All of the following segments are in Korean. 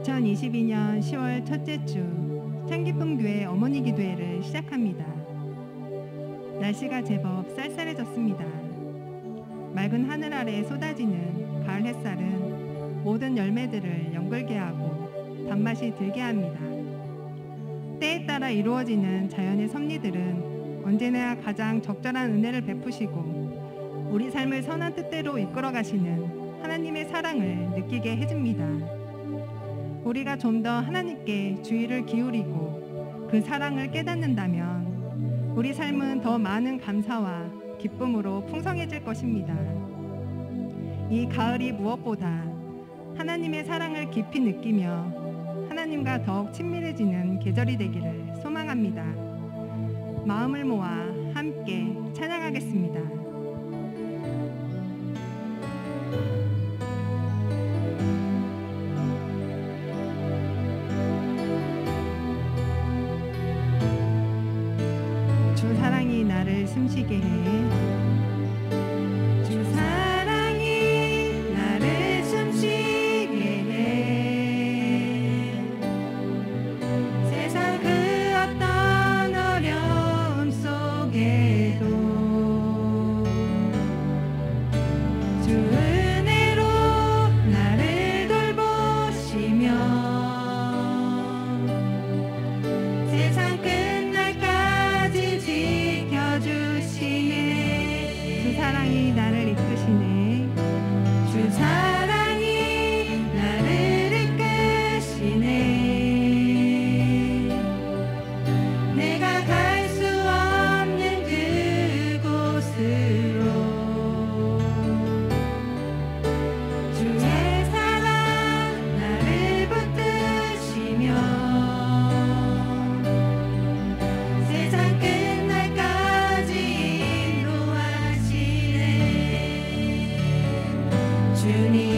2022년 10월 첫째 주 창기쁨교회 어머니 기도회를 시작합니다. 날씨가 제법 쌀쌀해졌습니다. 맑은 하늘 아래 쏟아지는 가을 햇살은 모든 열매들을 연글게 하고 단맛이 들게 합니다. 때에 따라 이루어지는 자연의 섭리들은 언제나 가장 적절한 은혜를 베푸시고 우리 삶을 선한 뜻대로 이끌어 가시는 하나님의 사랑을 느끼게 해줍니다. 우리가 좀 더 하나님께 주의를 기울이고 그 사랑을 깨닫는다면 우리 삶은 더 많은 감사와 기쁨으로 풍성해질 것입니다. 이 가을이 무엇보다 하나님의 사랑을 깊이 느끼며 하나님과 더욱 친밀해지는 계절이 되기를 소망합니다. 마음을 모아 함께 찬양하겠습니다. 주 사랑이 나를 숨쉬게 해. 주 사랑이 나를 숨쉬게 해. 세상 그 어떤 어려움 속에도 주 은혜로 나를 돌보시며 세상 끝날까지 지켜주시네. 주 사랑이 나를 이끄시네. 주 사랑이 나를 이끄시네. 내가 갈 수 없는 그곳으로 주의 사랑 나를 붙드시며 세상 끝날까지 인도하시네. 주님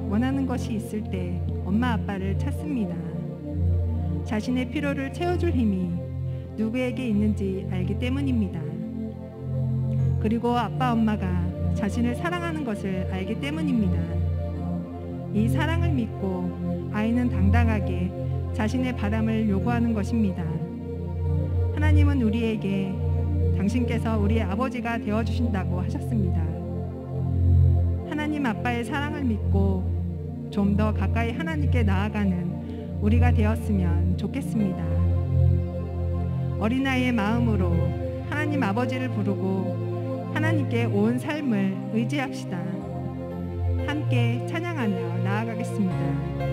원하는 것이 있을 때 엄마 아빠를 찾습니다. 자신의 필요를 채워줄 힘이 누구에게 있는지 알기 때문입니다. 그리고 아빠 엄마가 자신을 사랑하는 것을 알기 때문입니다. 이 사랑을 믿고 아이는 당당하게 자신의 바람을 요구하는 것입니다. 하나님은 우리에게 당신께서 우리의 아버지가 되어주신다고 하셨습니다. 하나님 아빠의 사랑을 믿고 좀 더 가까이 하나님께 나아가는 우리가 되었으면 좋겠습니다. 어린아이의 마음으로 하나님 아버지를 부르고 하나님께 온 삶을 의지합시다. 함께 찬양하며 나아가겠습니다.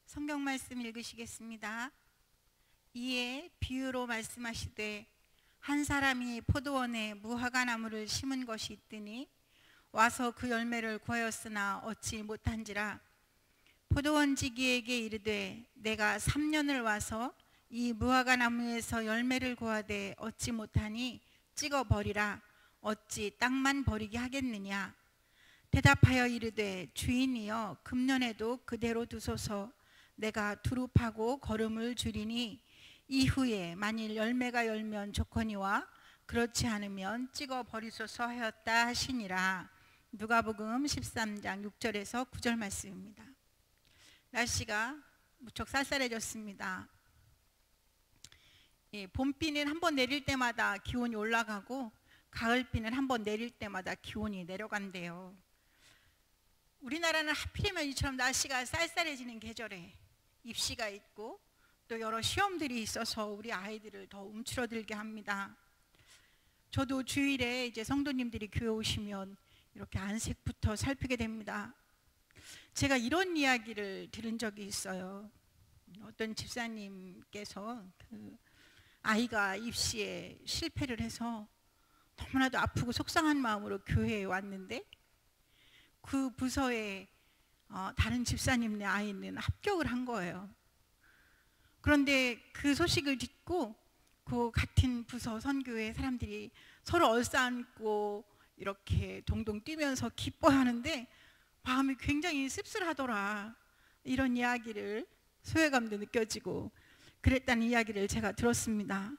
성경 말씀 읽으시겠습니다. 이에 비유로 말씀하시되 한 사람이 포도원에 무화과나무를 심은 것이 있더니 와서 그 열매를 구하였으나 얻지 못한지라. 포도원지기에게 이르되 내가 3년을 와서 이 무화과나무에서 열매를 구하되 얻지 못하니 찍어버리라. 어찌 땅만 버리게 하겠느냐. 대답하여 이르되 주인이여 금년에도 그대로 두소서. 내가 두릅하고 거름을 줄이니 이후에 만일 열매가 열면 좋거니와 그렇지 않으면 찍어 버리소서 하였다 하시니라. 누가복음 13장 6절에서 9절 말씀입니다. 날씨가 무척 쌀쌀해졌습니다. 봄비는 한번 내릴 때마다 기온이 올라가고 가을비는 한번 내릴 때마다 기온이 내려간대요. 우리나라는 하필이면 이처럼 날씨가 쌀쌀해지는 계절에 입시가 있고 또 여러 시험들이 있어서 우리 아이들을 더 움츠러들게 합니다. 저도 주일에 이제 성도님들이 교회 오시면 이렇게 안색부터 살피게 됩니다. 제가 이런 이야기를 들은 적이 있어요. 어떤 집사님께서 아이가 입시에 실패를 해서 너무나도 아프고 속상한 마음으로 교회에 왔는데 그 부서에 다른 집사님네 아이는 합격을 한 거예요. 그런데 그 소식을 듣고 그 같은 부서 선교회 사람들이 서로 얼싸안고 이렇게 동동 뛰면서 기뻐하는데 마음이 굉장히 씁쓸하더라. 이런 이야기를 소외감도 느껴지고 그랬다는 이야기를 제가 들었습니다.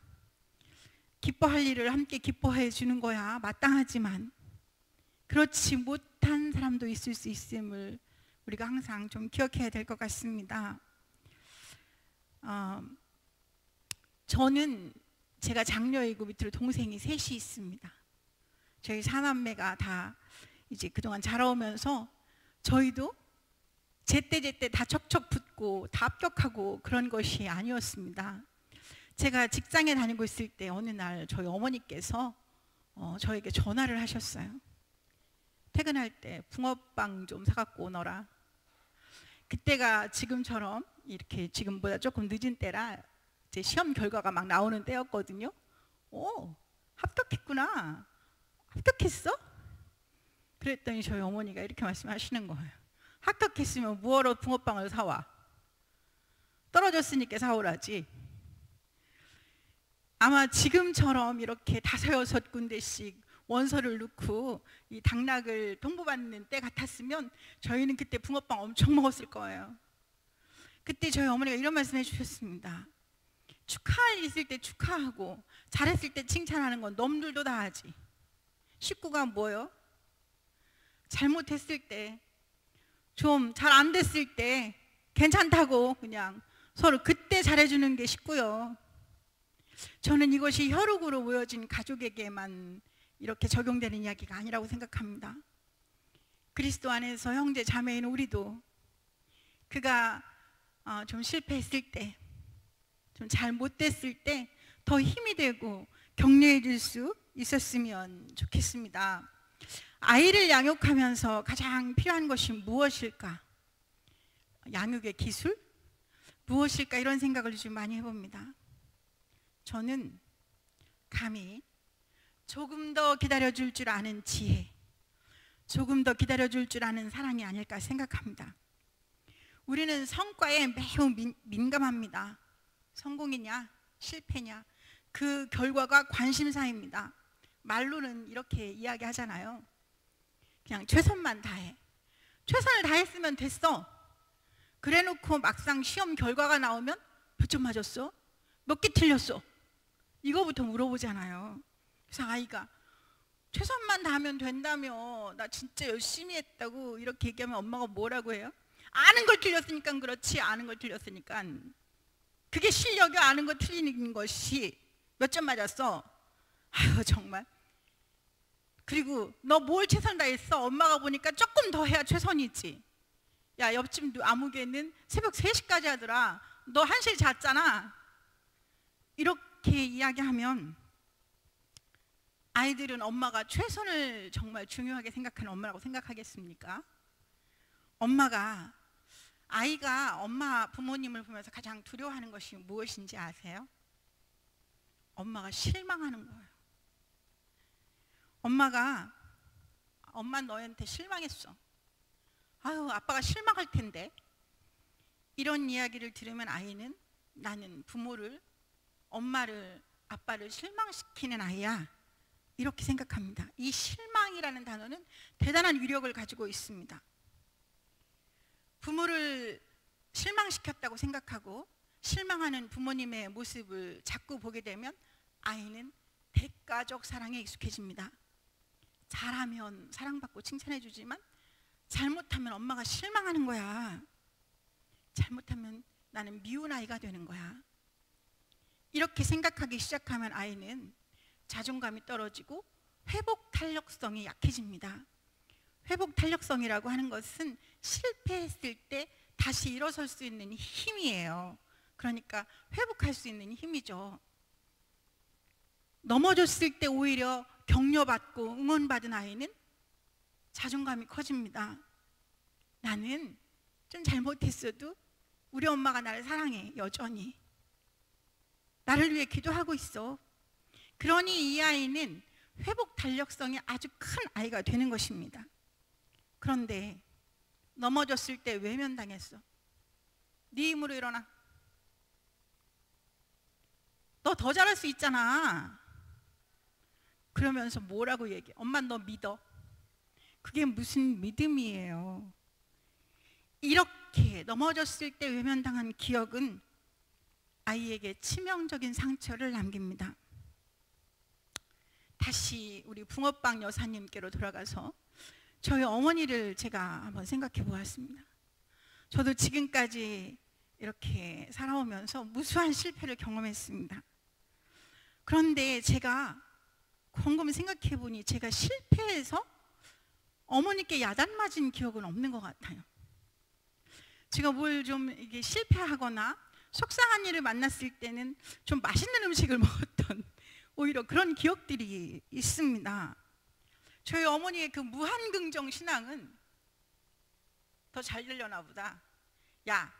기뻐할 일을 함께 기뻐해 주는 거야 마땅하지만 그렇지 못한 사람도 있을 수 있음을 우리가 항상 좀 기억해야 될 것 같습니다. 저는 제가 장녀이고 밑으로 동생이 셋이 있습니다. 저희 사남매가 다 이제 그동안 자라오면서 저희도 제때 다 척척 붙고 붙고 다 합격하고 그런 것이 아니었습니다. 제가 직장에 다니고 있을 때 어느 날 저희 어머니께서 저에게 전화를 하셨어요. 퇴근할 때 붕어빵 좀 사갖고 오너라. 그때가 지금처럼 이렇게 지금보다 조금 늦은 때라 이제 시험 결과가 막 나오는 때였거든요. 오, 합격했구나. 합격했어? 그랬더니 저희 어머니가 이렇게 말씀하시는 거예요. 합격했으면 뭐하러 붕어빵을 사와? 떨어졌으니까 사오라지. 아마 지금처럼 이렇게 5, 6군데씩 원서를 넣고 이 당락을 통보받는 때 같았으면 저희는 그때 붕어빵 엄청 먹었을 거예요. 그때 저희 어머니가 이런 말씀 해주셨습니다. 축하할 일 있을 때 축하하고 잘했을 때 칭찬하는 건 놈들도 다 하지. 식구가 뭐요? 잘못했을 때, 좀 잘 안 됐을 때 괜찮다고 그냥 서로 그때 잘해주는 게 식구요. 저는 이것이 혈육으로 모여진 가족에게만 이렇게 적용되는 이야기가 아니라고 생각합니다. 그리스도 안에서 형제 자매인 우리도 그가 좀 실패했을 때, 좀 잘못됐을 때 더 힘이 되고 격려해 줄 수 있었으면 좋겠습니다. 아이를 양육하면서 가장 필요한 것이 무엇일까? 양육의 기술? 무엇일까? 이런 생각을 요즘 많이 해봅니다. 저는 감히 조금 더 기다려줄 줄 아는 지혜, 조금 더 기다려줄 줄 아는 사랑이 아닐까 생각합니다. 우리는 성과에 매우 민감합니다. 성공이냐 실패냐 그 결과가 관심사입니다. 말로는 이렇게 이야기하잖아요. 그냥 최선만 다해. 최선을 다했으면 됐어. 그래놓고 막상 시험 결과가 나오면 몇 점 맞았어? 몇 개 틀렸어? 이거부터 물어보잖아요. 그래서 아이가 최선만 다하면 된다며, 나 진짜 열심히 했다고 이렇게 얘기하면 엄마가 뭐라고 해요? 아는 걸 틀렸으니까 그렇지, 아는 걸 틀렸으니까. 그게 실력이 아는 거 틀리는 것이 몇 점 맞았어? 아유 정말. 그리고 너 뭘 최선 다했어? 엄마가 보니까 조금 더 해야 최선이지. 야, 옆집 아무개는 새벽 3시까지 하더라. 너 1시에 잤잖아. 이렇게 이야기하면 아이들은 엄마가 최선을 정말 중요하게 생각하는 엄마라고 생각하겠습니까? 아이가 엄마 부모님을 보면서 가장 두려워하는 것이 무엇인지 아세요? 엄마가 실망하는 거예요. 엄마 너한테 실망했어. 아유, 아빠가 실망할 텐데. 이런 이야기를 들으면 아이는 나는 부모를, 엄마를, 아빠를 실망시키는 아이야. 이렇게 생각합니다. 이 실망이라는 단어는 대단한 위력을 가지고 있습니다. 부모를 실망시켰다고 생각하고 실망하는 부모님의 모습을 자꾸 보게 되면 아이는 대가족 사랑에 익숙해집니다. 잘하면 사랑받고 칭찬해 주지만 잘못하면 엄마가 실망하는 거야. 잘못하면 나는 미운 아이가 되는 거야. 이렇게 생각하기 시작하면 아이는 자존감이 떨어지고 회복 탄력성이 약해집니다. 회복 탄력성이라고 하는 것은 실패했을 때 다시 일어설 수 있는 힘이에요. 그러니까 회복할 수 있는 힘이죠. 넘어졌을 때 오히려 격려받고 응원받은 아이는 자존감이 커집니다. 나는 좀 잘못했어도 우리 엄마가 나를 사랑해. 여전히 나를 위해 기도하고 있어. 그러니 이 아이는 회복 탄력성이 아주 큰 아이가 되는 것입니다. 그런데 넘어졌을 때 외면당했어. 네 힘으로 일어나. 너 더 잘할 수 있잖아. 그러면서 뭐라고 얘기해? 엄마 너 믿어. 그게 무슨 믿음이에요? 이렇게 넘어졌을 때 외면당한 기억은 아이에게 치명적인 상처를 남깁니다. 다시 우리 붕어빵 여사님께로 돌아가서 저희 어머니를 제가 한번 생각해 보았습니다. 저도 지금까지 이렇게 살아오면서 무수한 실패를 경험했습니다. 그런데 제가 곰곰이 생각해 보니 제가 실패해서 어머니께 야단 맞은 기억은 없는 것 같아요. 제가 뭘 좀 이게 실패하거나 속상한 일을 만났을 때는 좀 맛있는 음식을 먹었던 오히려 그런 기억들이 있습니다. 저희 어머니의 그 무한긍정 신앙은 더 잘 되려나 보다. 야,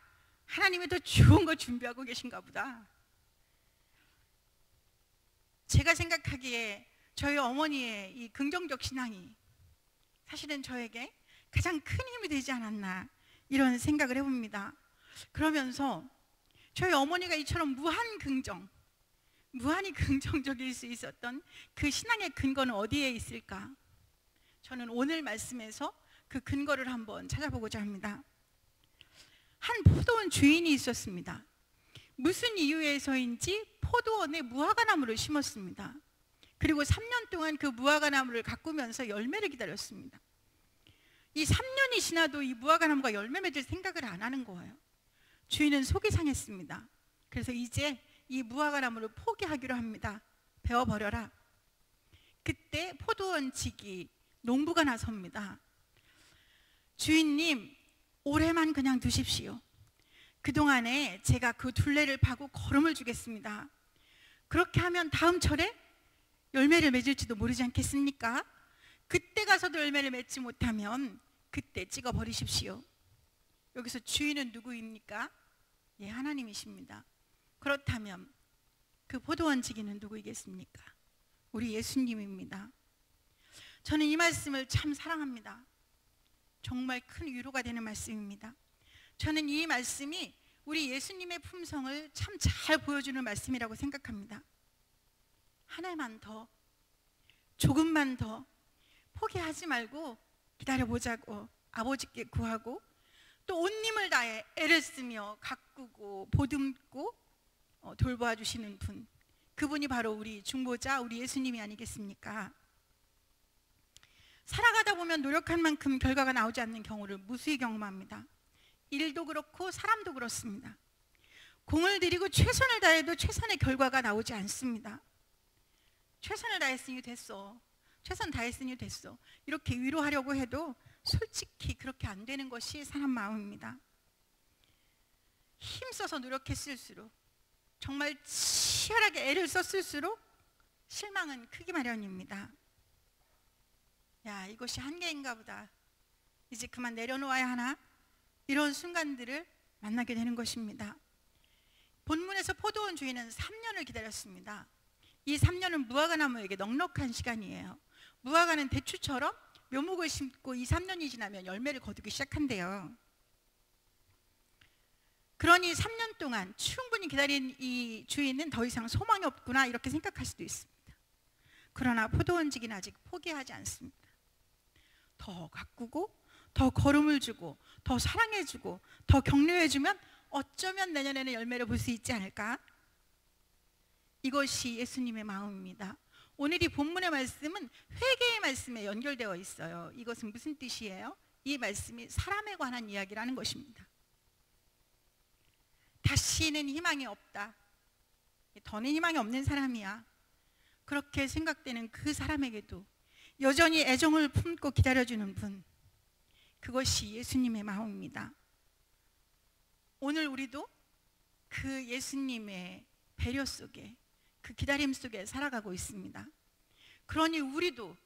하나님이 더 좋은 거 준비하고 계신가 보다. 제가 생각하기에 저희 어머니의 이 긍정적 신앙이 사실은 저에게 가장 큰 힘이 되지 않았나 이런 생각을 해봅니다. 그러면서 저희 어머니가 이처럼 무한히 긍정적일 수 있었던 그 신앙의 근거는 어디에 있을까? 저는 오늘 말씀에서 그 근거를 한번 찾아보고자 합니다. 한 포도원 주인이 있었습니다. 무슨 이유에서인지 포도원에 무화과나무를 심었습니다. 그리고 3년 동안 그 무화과나무를 가꾸면서 열매를 기다렸습니다. 이 3년이 지나도 이 무화과나무가 열매 맺을 생각을 안 하는 거예요. 주인은 속이 상했습니다. 그래서 이제 이 무화과나무를 포기하기로 합니다. 베어버려라. 그때 포도원직이 농부가 나섭니다. 주인님, 올해만 그냥 두십시오. 그동안에 제가 그 둘레를 파고 거름을 주겠습니다. 그렇게 하면 다음 철에 열매를 맺을지도 모르지 않겠습니까? 그때 가서도 열매를 맺지 못하면 그때 찍어버리십시오. 여기서 주인은 누구입니까? 예, 하나님이십니다. 그렇다면 그 포도원 지기는 누구이겠습니까? 우리 예수님입니다. 저는 이 말씀을 참 사랑합니다. 정말 큰 위로가 되는 말씀입니다. 저는 이 말씀이 우리 예수님의 품성을 참 잘 보여주는 말씀이라고 생각합니다. 하나만 더, 조금만 더 포기하지 말고 기다려보자고 아버지께 구하고 또 온 힘을 다해 애를 쓰며 가꾸고 보듬고 돌보아 주시는 분, 그분이 바로 우리 중보자, 우리 예수님이 아니겠습니까? 살아가다 보면 노력한 만큼 결과가 나오지 않는 경우를 무수히 경험합니다. 일도 그렇고 사람도 그렇습니다. 공을 들이고 최선을 다해도 최선의 결과가 나오지 않습니다. 최선을 다했으니 됐어, 최선 다했으니 됐어, 이렇게 위로하려고 해도 솔직히 그렇게 안 되는 것이 사람 마음입니다. 힘써서 노력했을수록, 정말 치열하게 애를 썼을수록 실망은 크기 마련입니다. 야, 이것이 한계인가 보다, 이제 그만 내려놓아야 하나, 이런 순간들을 만나게 되는 것입니다. 본문에서 포도원 주인은 3년을 기다렸습니다. 이 3년은 무화과나무에게 넉넉한 시간이에요. 무화과는 대추처럼 묘목을 심고 이 3년이 지나면 열매를 거두기 시작한대요. 그러니 3년 동안 충분히 기다린 이 주인은 더 이상 소망이 없구나 이렇게 생각할 수도 있습니다. 그러나 포도원직은 아직 포기하지 않습니다. 더 가꾸고 더 거름을 주고 더 사랑해주고 더 격려해주면 어쩌면 내년에는 열매를 볼 수 있지 않을까? 이것이 예수님의 마음입니다. 오늘 이 본문의 말씀은 회개의 말씀에 연결되어 있어요. 이것은 무슨 뜻이에요? 이 말씀이 사람에 관한 이야기라는 것입니다. 다시는 희망이 없다, 더는 희망이 없는 사람이야, 그렇게 생각되는 그 사람에게도 여전히 애정을 품고 기다려주는 분, 그것이 예수님의 마음입니다. 오늘 우리도 그 예수님의 배려 속에, 그 기다림 속에 살아가고 있습니다. 그러니 우리도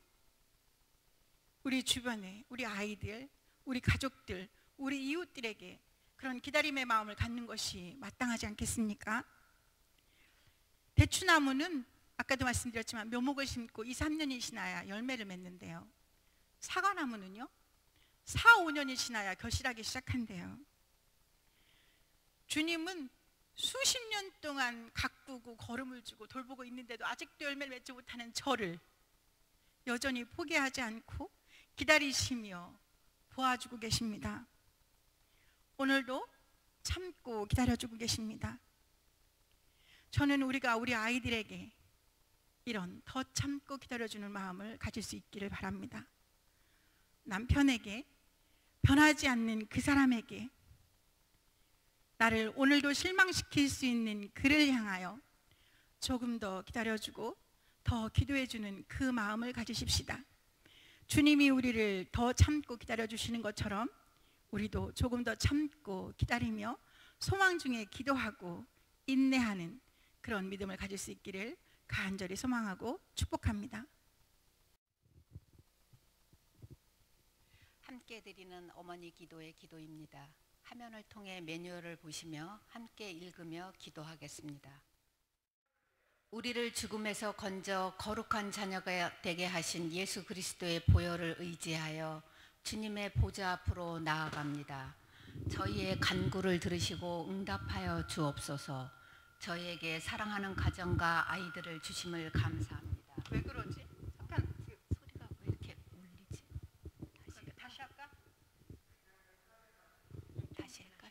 우리 주변에 우리 아이들, 우리 가족들, 우리 이웃들에게 그런 기다림의 마음을 갖는 것이 마땅하지 않겠습니까? 대추나무는 아까도 말씀드렸지만 묘목을 심고 2, 3년이 지나야 열매를 맺는데요. 사과나무는요 4, 5년이 지나야 결실하기 시작한대요. 주님은 수십 년 동안 가꾸고 거름을 주고 돌보고 있는데도 아직도 열매를 맺지 못하는 저를 여전히 포기하지 않고 기다리시며 도와주고 계십니다. 오늘도 참고 기다려주고 계십니다. 저는 우리가 우리 아이들에게 이런 더 참고 기다려주는 마음을 가질 수 있기를 바랍니다. 남편에게, 변하지 않는 그 사람에게, 나를 오늘도 실망시킬 수 있는 그를 향하여 조금 더 기다려주고 더 기도해주는 그 마음을 가지십시다. 주님이 우리를 더 참고 기다려주시는 것처럼 우리도 조금 더 참고 기다리며 소망 중에 기도하고 인내하는 그런 믿음을 가질 수 있기를 간절히 소망하고 축복합니다. 함께 드리는 어머니 기도의 기도입니다. 화면을 통해 매뉴얼을 보시며 함께 읽으며 기도하겠습니다. 우리를 죽음에서 건져 거룩한 자녀가 되게 하신 예수 그리스도의 보혈을 의지하여 주님의 보좌 앞으로 나아갑니다. 저희의 간구를 들으시고 응답하여 주옵소서. 저희에게 사랑하는 가정과 아이들을 주심을 감사합니다. 왜 그러지? 잠깐 소리가 왜 이렇게 울리지? 다시 할까? 다시 할까?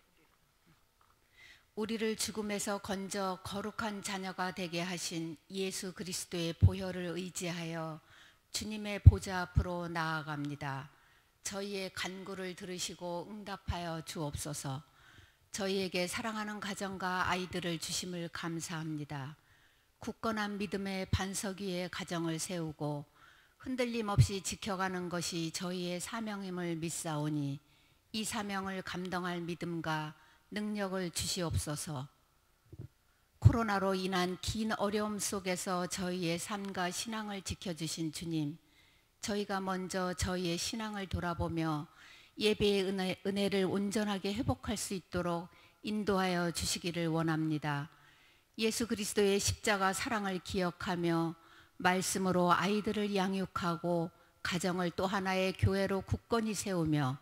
우리를 죽음에서 건져 거룩한 자녀가 되게 하신 예수 그리스도의 보혈을 의지하여 주님의 보좌 앞으로 나아갑니다. 저희의 간구를 들으시고 응답하여 주옵소서. 저희에게 사랑하는 가정과 아이들을 주심을 감사합니다. 굳건한 믿음의 반석 위에 가정을 세우고 흔들림 없이 지켜가는 것이 저희의 사명임을 믿사오니 이 사명을 감당할 믿음과 능력을 주시옵소서. 코로나로 인한 긴 어려움 속에서 저희의 삶과 신앙을 지켜주신 주님, 저희가 먼저 저희의 신앙을 돌아보며 예배의 은혜를 온전하게 회복할 수 있도록 인도하여 주시기를 원합니다. 예수 그리스도의 십자가 사랑을 기억하며 말씀으로 아이들을 양육하고 가정을 또 하나의 교회로 굳건히 세우며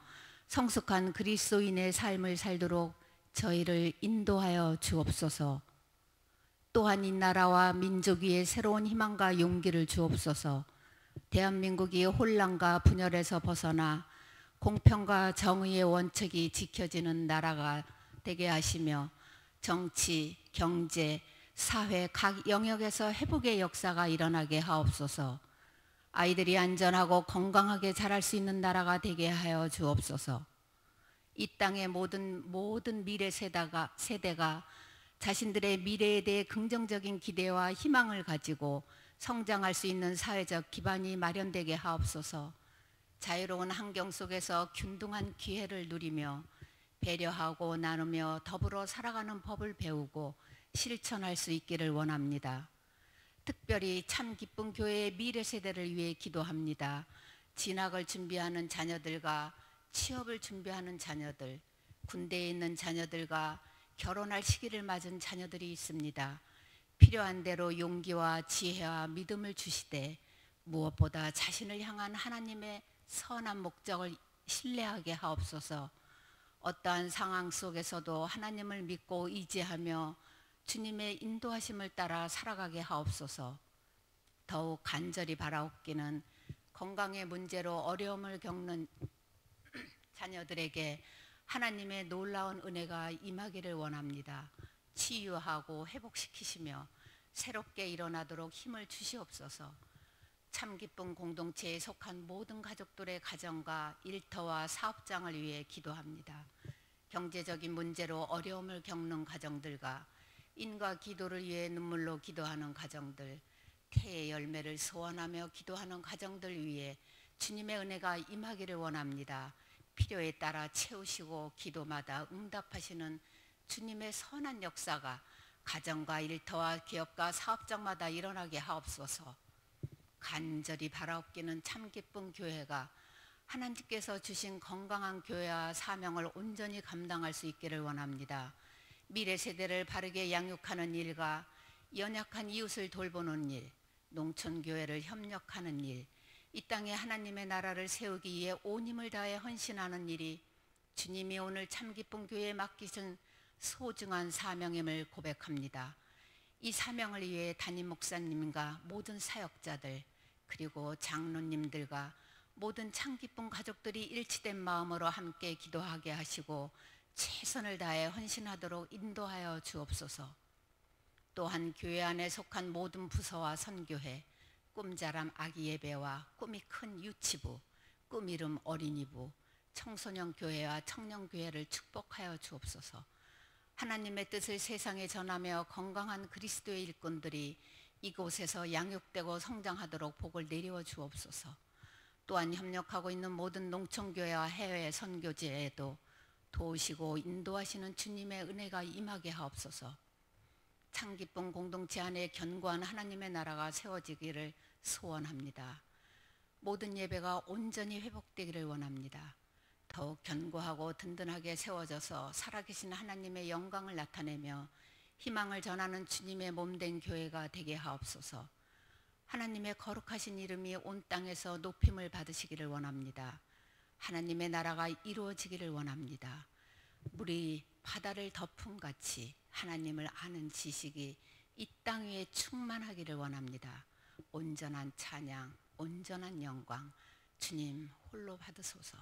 성숙한 그리스도인의 삶을 살도록 저희를 인도하여 주옵소서. 또한 이 나라와 민족 위에 새로운 희망과 용기를 주옵소서. 대한민국이 혼란과 분열에서 벗어나 공평과 정의의 원칙이 지켜지는 나라가 되게 하시며 정치, 경제, 사회 각 영역에서 회복의 역사가 일어나게 하옵소서. 아이들이 안전하고 건강하게 자랄 수 있는 나라가 되게 하여 주옵소서. 이 땅의 모든 미래 세대가 자신들의 미래에 대해 긍정적인 기대와 희망을 가지고 성장할 수 있는 사회적 기반이 마련되게 하옵소서. 자유로운 환경 속에서 균등한 기회를 누리며 배려하고 나누며 더불어 살아가는 법을 배우고 실천할 수 있기를 원합니다. 특별히 참 기쁜 교회의 미래 세대를 위해 기도합니다. 진학을 준비하는 자녀들과 취업을 준비하는 자녀들, 군대에 있는 자녀들과 결혼할 시기를 맞은 자녀들이 있습니다. 필요한 대로 용기와 지혜와 믿음을 주시되 무엇보다 자신을 향한 하나님의 선한 목적을 신뢰하게 하옵소서. 어떠한 상황 속에서도 하나님을 믿고 의지하며 주님의 인도하심을 따라 살아가게 하옵소서. 더욱 간절히 바라옵기는 건강의 문제로 어려움을 겪는 자녀들에게 하나님의 놀라운 은혜가 임하기를 원합니다. 치유하고 회복시키시며 새롭게 일어나도록 힘을 주시옵소서. 참 기쁜 공동체에 속한 모든 가족들의 가정과 일터와 사업장을 위해 기도합니다. 경제적인 문제로 어려움을 겪는 가정들과 인과 기도를 위해 눈물로 기도하는 가정들, 태의 열매를 소원하며 기도하는 가정들 위해 주님의 은혜가 임하기를 원합니다. 필요에 따라 채우시고 기도마다 응답하시는 주님의 선한 역사가 가정과 일터와 기업과 사업장마다 일어나게 하옵소서. 간절히 바라옵기는 참 기쁜 교회가 하나님께서 주신 건강한 교회와 사명을 온전히 감당할 수 있기를 원합니다. 미래 세대를 바르게 양육하는 일과 연약한 이웃을 돌보는 일, 농촌교회를 협력하는 일, 이 땅에 하나님의 나라를 세우기 위해 온 힘을 다해 헌신하는 일이 주님이 오늘 참 기쁜 교회에 맡기신 소중한 사명임을 고백합니다. 이 사명을 위해 담임 목사님과 모든 사역자들 그리고 장로님들과 모든 참 기쁜 가족들이 일치된 마음으로 함께 기도하게 하시고 최선을 다해 헌신하도록 인도하여 주옵소서. 또한 교회 안에 속한 모든 부서와 선교회, 꿈자람 아기 예배와 꿈이 큰 유치부, 꿈이름 어린이부, 청소년 교회와 청년 교회를 축복하여 주옵소서. 하나님의 뜻을 세상에 전하며 건강한 그리스도의 일꾼들이 이곳에서 양육되고 성장하도록 복을 내리워 주옵소서. 또한 협력하고 있는 모든 농촌교회와 해외 선교지에도 도우시고 인도하시는 주님의 은혜가 임하게 하옵소서. 참기쁨 공동체 안에 견고한 하나님의 나라가 세워지기를 소원합니다. 모든 예배가 온전히 회복되기를 원합니다. 더욱 견고하고 든든하게 세워져서 살아계신 하나님의 영광을 나타내며 희망을 전하는 주님의 몸된 교회가 되게 하옵소서. 하나님의 거룩하신 이름이 온 땅에서 높임을 받으시기를 원합니다. 하나님의 나라가 이루어지기를 원합니다. 물이 바다를 덮음같이 하나님을 아는 지식이 이 땅 위에 충만하기를 원합니다. 온전한 찬양, 온전한 영광 주님 홀로 받으소서.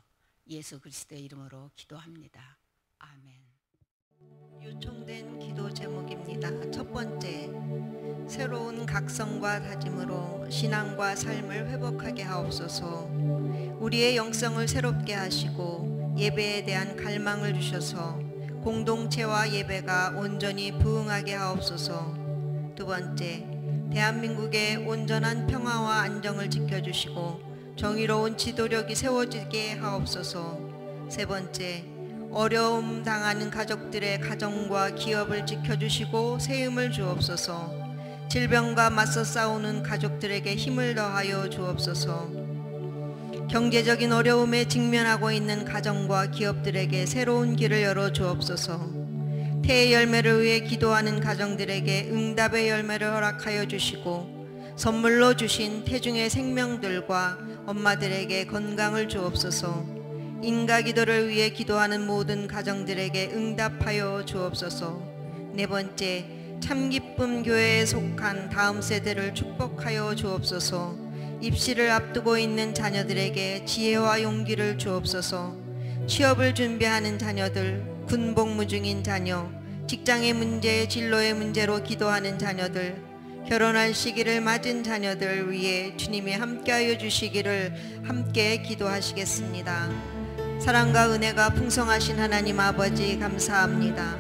예수 그리스도의 이름으로 기도합니다. 아멘. 요청된 기도 제목입니다. 첫 번째, 새로운 각성과 다짐으로 신앙과 삶을 회복하게 하옵소서. 우리의 영성을 새롭게 하시고 예배에 대한 갈망을 주셔서 공동체와 예배가 온전히 부응하게 하옵소서. 두 번째, 대한민국의 온전한 평화와 안정을 지켜주시고 정의로운 지도력이 세워지게 하옵소서. 세 번째, 어려움 당하는 가족들의 가정과 기업을 지켜주시고 세움을 주옵소서. 질병과 맞서 싸우는 가족들에게 힘을 더하여 주옵소서. 경제적인 어려움에 직면하고 있는 가정과 기업들에게 새로운 길을 열어 주옵소서. 태의 열매를 위해 기도하는 가정들에게 응답의 열매를 허락하여 주시고 선물로 주신 태중의 생명들과 엄마들에게 건강을 주옵소서. 인가 기도를 위해 기도하는 모든 가정들에게 응답하여 주옵소서. 네 번째, 참기쁨 교회에 속한 다음 세대를 축복하여 주옵소서. 입시를 앞두고 있는 자녀들에게 지혜와 용기를 주옵소서. 취업을 준비하는 자녀들, 군복무 중인 자녀, 직장의 문제, 진로의 문제로 기도하는 자녀들, 결혼할 시기를 맞은 자녀들 위해 주님이 함께하여 주시기를 함께 기도하시겠습니다. 사랑과 은혜가 풍성하신 하나님 아버지 감사합니다.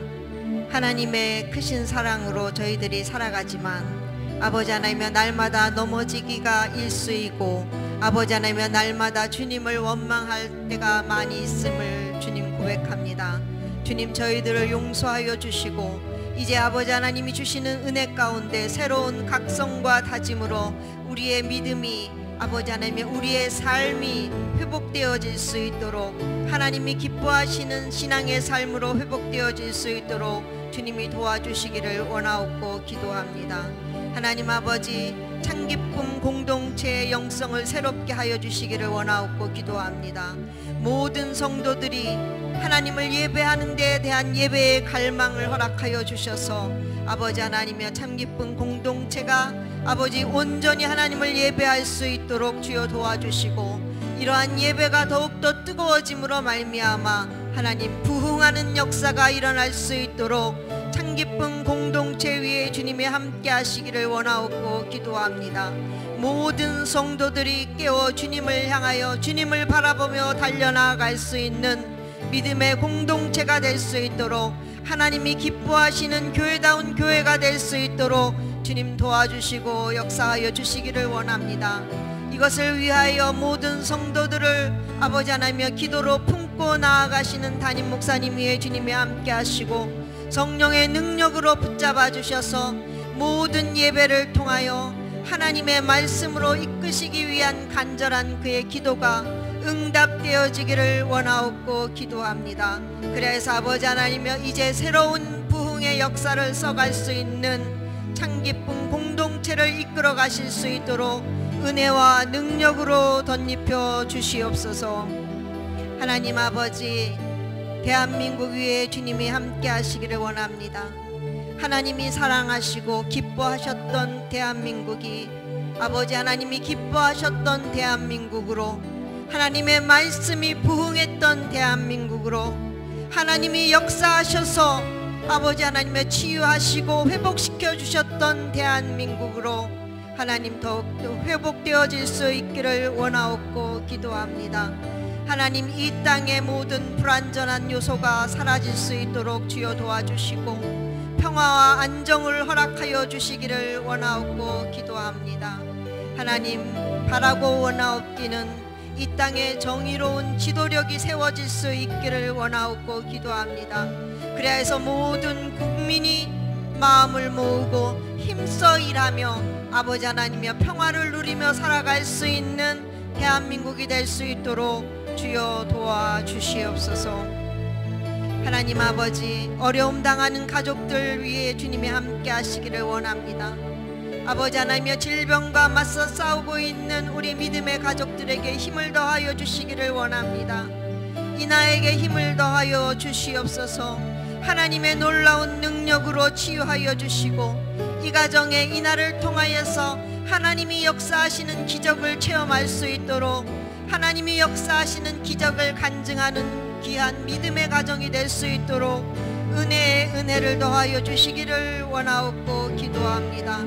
하나님의 크신 사랑으로 저희들이 살아가지만 아버지 하나님의 날마다 넘어지기가 일수이고 아버지 하나님의 날마다 주님을 원망할 때가 많이 있음을 주님 고백합니다. 주님 저희들을 용서하여 주시고 이제 아버지 하나님이 주시는 은혜 가운데 새로운 각성과 다짐으로 우리의 믿음이 아버지 하나님의 우리의 삶이 회복되어질 수 있도록 하나님이 기뻐하시는 신앙의 삶으로 회복되어질 수 있도록 주님이 도와주시기를 원하옵고 기도합니다. 하나님 아버지 참기쁨 공동체의 영성을 새롭게 하여 주시기를 원하옵고 기도합니다. 모든 성도들이 하나님을 예배하는 데에 대한 예배의 갈망을 허락하여 주셔서 아버지 하나님의 참기쁨 공동체가 아버지 온전히 하나님을 예배할 수 있도록 주여 도와주시고 이러한 예배가 더욱더 뜨거워짐으로 말미암아 하나님 부흥하는 역사가 일어날 수 있도록 참기쁨 공동체 위에 주님이 함께 하시기를 원하옵고 기도합니다. 모든 성도들이 깨어 주님을 향하여 주님을 바라보며 달려나갈 수 있는 믿음의 공동체가 될 수 있도록 하나님이 기뻐하시는 교회다운 교회가 될 수 있도록 주님 도와주시고 역사하여 주시기를 원합니다. 이것을 위하여 모든 성도들을 아버지 하나님의 기도로 품고 나아가시는 담임 목사님 위에 주님이 함께 하시고 성령의 능력으로 붙잡아 주셔서 모든 예배를 통하여 하나님의 말씀으로 이끄시기 위한 간절한 그의 기도가 응답되어지기를 원하옵고 기도합니다. 그래서 아버지 하나님여 이제 새로운 부흥의 역사를 써갈 수 있는 참기쁨 공동체를 이끌어 가실 수 있도록 은혜와 능력으로 덧입혀 주시옵소서. 하나님 아버지 대한민국 위에 주님이 함께 하시기를 원합니다. 하나님이 사랑하시고 기뻐하셨던 대한민국이 아버지 하나님이 기뻐하셨던 대한민국으로 하나님의 말씀이 부흥했던 대한민국으로 하나님이 역사하셔서 아버지 하나님의 치유하시고 회복시켜 주셨던 대한민국으로 하나님 더욱더 회복되어질 수 있기를 원하옵고 기도합니다. 하나님 이 땅의 모든 불완전한 요소가 사라질 수 있도록 주여 도와주시고 평화와 안정을 허락하여 주시기를 원하옵고 기도합니다. 하나님 바라고 원하옵기는 이 땅에 정의로운 지도력이 세워질 수 있기를 원하옵고 기도합니다. 그래야 해서 모든 국민이 마음을 모으고 힘써 일하며 아버지 하나님이여 평화를 누리며 살아갈 수 있는 대한민국이 될 수 있도록 주여 도와주시옵소서. 하나님 아버지, 어려움 당하는 가족들 위해 주님이 함께 하시기를 원합니다. 아버지 하나님이여 질병과 맞서 싸우고 있는 우리 믿음의 가족들에게 힘을 더하여 주시기를 원합니다. 이나에게 힘을 더하여 주시옵소서. 하나님의 놀라운 능력으로 치유하여 주시고 이 가정에 이날을 통하여서 하나님이 역사하시는 기적을 체험할 수 있도록 하나님이 역사하시는 기적을 간증하는 귀한 믿음의 가정이 될 수 있도록 은혜에 은혜를 더하여 주시기를 원하옵고 기도합니다.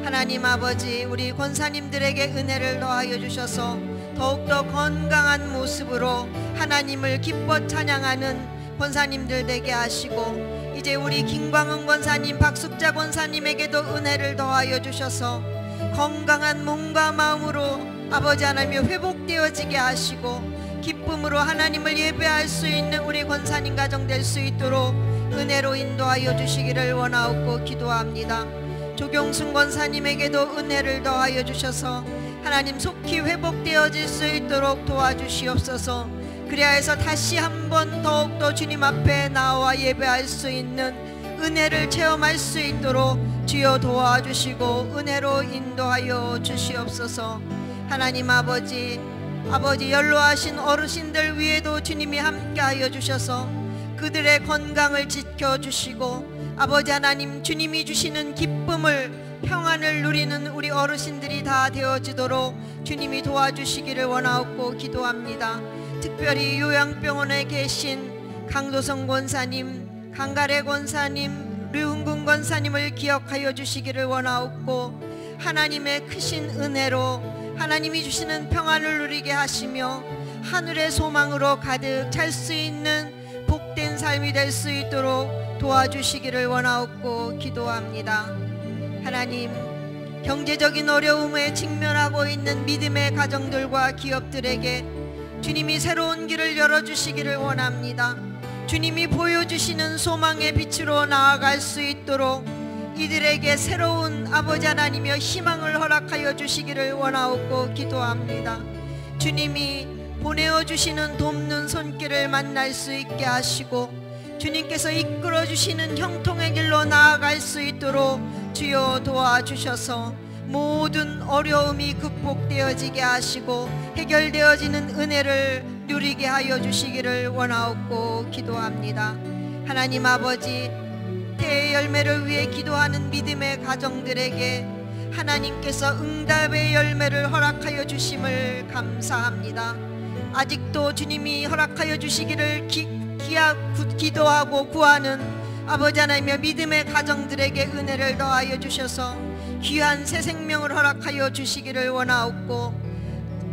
하나님 아버지, 우리 권사님들에게 은혜를 더하여 주셔서 더욱더 건강한 모습으로 하나님을 기뻐 찬양하는 권사님들 되게 하시고 이제 우리 김광은 권사님, 박숙자 권사님에게도 은혜를 더하여 주셔서 건강한 몸과 마음으로 아버지 하나님 회복되어지게 하시고 기쁨으로 하나님을 예배할 수 있는 우리 권사님 가정 될 수 있도록 은혜로 인도하여 주시기를 원하옵고 기도합니다. 조경순 권사님에게도 은혜를 더하여 주셔서 하나님 속히 회복되어질 수 있도록 도와주시옵소서. 그래야 해서 다시 한번 더욱더 주님 앞에 나와 예배할 수 있는 은혜를 체험할 수 있도록 주여 도와주시고 은혜로 인도하여 주시옵소서. 하나님 아버지 연로하신 어르신들 위에도 주님이 함께하여 주셔서 그들의 건강을 지켜주시고 아버지 하나님 주님이 주시는 기쁨을 평안을 누리는 우리 어르신들이 다 되어지도록 주님이 도와주시기를 원하옵고 기도합니다. 특별히 요양병원에 계신 강도성 권사님, 강가래 권사님, 류흥근 권사님을 기억하여 주시기를 원하옵고 하나님의 크신 은혜로 하나님이 주시는 평안을 누리게 하시며 하늘의 소망으로 가득 찰 수 있는 복된 삶이 될 수 있도록 도와주시기를 원하옵고 기도합니다. 하나님, 경제적인 어려움에 직면하고 있는 믿음의 가정들과 기업들에게 주님이 새로운 길을 열어주시기를 원합니다. 주님이 보여주시는 소망의 빛으로 나아갈 수 있도록 이들에게 새로운 아버지 하나님이여 희망을 허락하여 주시기를 원하옵고 기도합니다. 주님이 보내어 주시는 돕는 손길을 만날 수 있게 하시고 주님께서 이끌어 주시는 형통의 길로 나아갈 수 있도록 주여 도와주셔서 모든 어려움이 극복되어지게 하시고 해결되어지는 은혜를 누리게 하여 주시기를 원하옵고 기도합니다. 하나님 아버지, 태의 열매를 위해 기도하는 믿음의 가정들에게 하나님께서 응답의 열매를 허락하여 주심을 감사합니다. 아직도 주님이 허락하여 주시기를 기도하고 구하는 아버지 하나님의 믿음의 가정들에게 은혜를 더하여 주셔서 귀한 새 생명을 허락하여 주시기를 원하옵고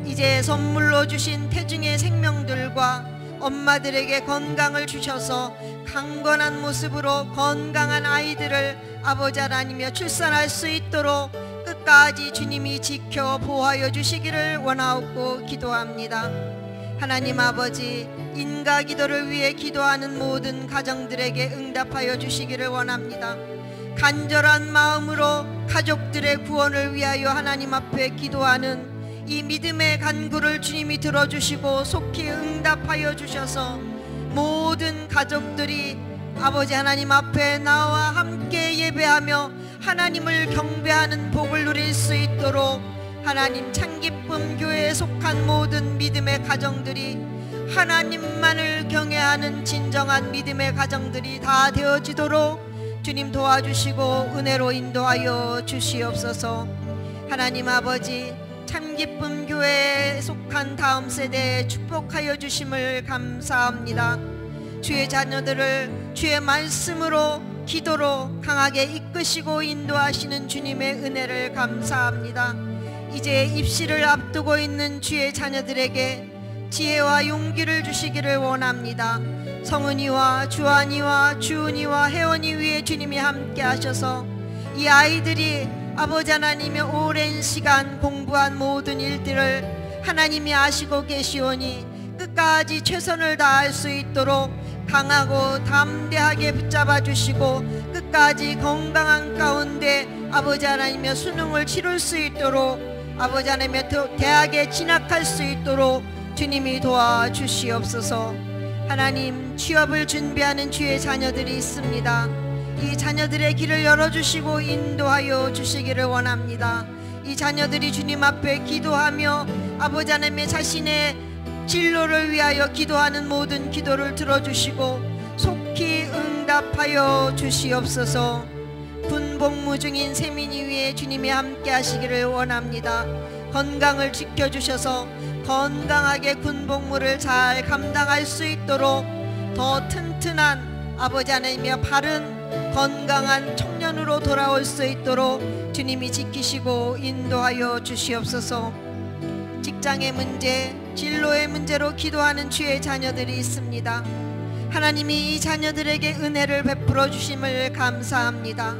이제 선물로 주신 태중의 생명들과 엄마들에게 건강을 주셔서 강건한 모습으로 건강한 아이들을 아버지 하나님이여 출산할 수 있도록 끝까지 주님이 지켜 보호하여 주시기를 원하옵고 기도합니다. 하나님 아버지, 인가 기도를 위해 기도하는 모든 가정들에게 응답하여 주시기를 원합니다. 간절한 마음으로 가족들의 구원을 위하여 하나님 앞에 기도하는 이 믿음의 간구를 주님이 들어주시고 속히 응답하여 주셔서 모든 가족들이 아버지 하나님 앞에 나와 함께 예배하며 하나님을 경배하는 복을 누릴 수 있도록 하나님 참기쁨 교회에 속한 모든 믿음의 가정들이 하나님만을 경외하는 진정한 믿음의 가정들이 다 되어지도록 주님 도와주시고 은혜로 인도하여 주시옵소서. 하나님 아버지, 참기쁨 교회에 속한 다음 세대에 축복하여 주심을 감사합니다. 주의 자녀들을 주의 말씀으로 기도로 강하게 이끄시고 인도하시는 주님의 은혜를 감사합니다. 이제 입시를 앞두고 있는 주의 자녀들에게 지혜와 용기를 주시기를 원합니다. 성은이와 주한이와 주은이와 혜원이 위에 주님이 함께 하셔서 이 아이들이 아버지 하나님의 오랜 시간 공부한 모든 일들을 하나님이 아시고 계시오니 끝까지 최선을 다할 수 있도록 강하고 담대하게 붙잡아 주시고 끝까지 건강한 가운데 아버지 하나님의 수능을 치룰 수 있도록 아버지 하나님의 대학에 진학할 수 있도록 주님이 도와주시옵소서. 하나님, 취업을 준비하는 주의 자녀들이 있습니다. 이 자녀들의 길을 열어주시고 인도하여 주시기를 원합니다. 이 자녀들이 주님 앞에 기도하며 아버지 하나님의 자신의 진로를 위하여 기도하는 모든 기도를 들어주시고 속히 응답하여 주시옵소서. 군복무 중인 세민이 위에 주님이 함께 하시기를 원합니다. 건강을 지켜주셔서 건강하게 군복무를 잘 감당할 수 있도록 더 튼튼한 아버지 하나님의 바른 건강한 청년으로 돌아올 수 있도록 주님이 지키시고 인도하여 주시옵소서. 직장의 문제, 진로의 문제로 기도하는 주의 자녀들이 있습니다. 하나님이 이 자녀들에게 은혜를 베풀어 주심을 감사합니다.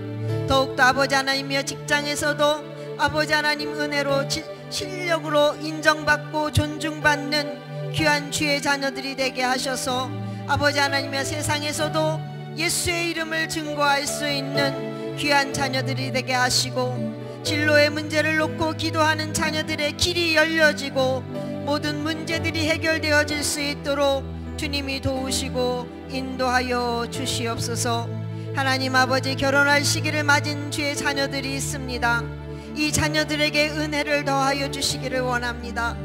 더욱더 아버지 하나님이여 직장에서도 아버지 하나님 은혜로 실력으로 인정받고 존중받는 귀한 주의 자녀들이 되게 하셔서 아버지 하나님이여 세상에서도 예수의 이름을 증거할 수 있는 귀한 자녀들이 되게 하시고 진로의 문제를 놓고 기도하는 자녀들의 길이 열려지고 모든 문제들이 해결되어질 수 있도록 주님이 도우시고 인도하여 주시옵소서. 하나님 아버지, 결혼할 시기를 맞은 주의 자녀들이 있습니다. 이 자녀들에게 은혜를 더하여 주시기를 원합니다.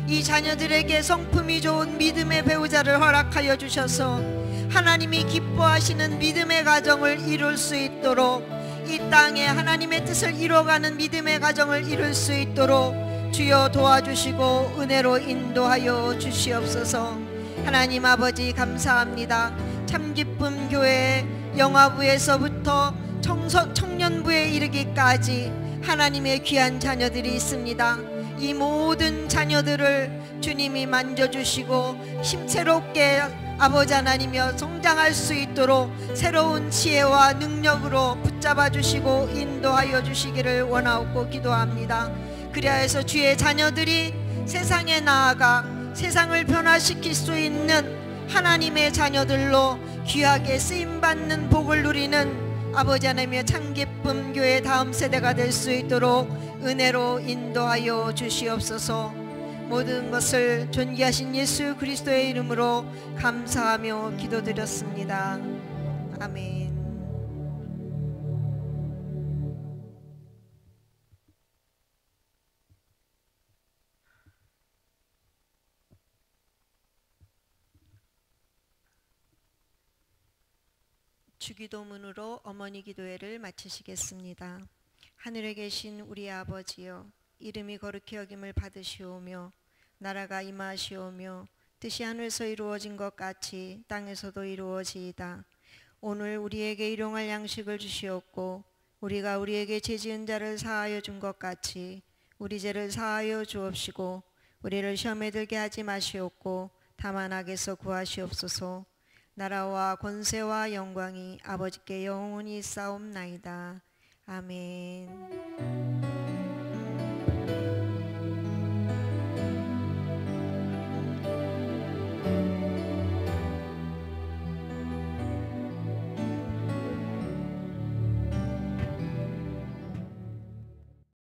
이 자녀들에게 성품이 좋은 믿음의 배우자를 허락하여 주셔서 하나님이 기뻐하시는 믿음의 가정을 이룰 수 있도록 이 땅에 하나님의 뜻을 이뤄가는 믿음의 가정을 이룰 수 있도록 주여 도와주시고 은혜로 인도하여 주시옵소서. 하나님 아버지 감사합니다. 참기쁨 교회 영화부에서부터 청년부에 이르기까지 하나님의 귀한 자녀들이 있습니다. 이 모든 자녀들을 주님이 만져주시고 힘새롭게 아버지 하나님이여 성장할 수 있도록 새로운 지혜와 능력으로 붙잡아 주시고 인도하여 주시기를 원하옵고 기도합니다. 그리하여서 주의 자녀들이 세상에 나아가 세상을 변화시킬 수 있는 하나님의 자녀들로 귀하게 쓰임받는 복을 누리는 아버지 하나님의 참기쁨 교회 다음 세대가 될 수 있도록 은혜로 인도하여 주시옵소서. 모든 것을 존귀하신 예수 그리스도의 이름으로 감사하며 기도드렸습니다. 아멘. 주기도문으로 어머니 기도회를 마치시겠습니다. 하늘에 계신 우리 아버지여, 이름이 거룩히 여김을 받으시오며 나라가 임하시오며 뜻이 하늘에서 이루어진 것 같이 땅에서도 이루어지이다. 오늘 우리에게 일용할 양식을 주시옵고 우리가 우리에게 죄지은 자를 사하여 준 것 같이 우리 죄를 사하여 주옵시고 우리를 시험에 들게 하지 마시옵고 다만 악에서 구하시옵소서. 나라와 권세와 영광이 아버지께 영원히 있사옵나이다. 아멘.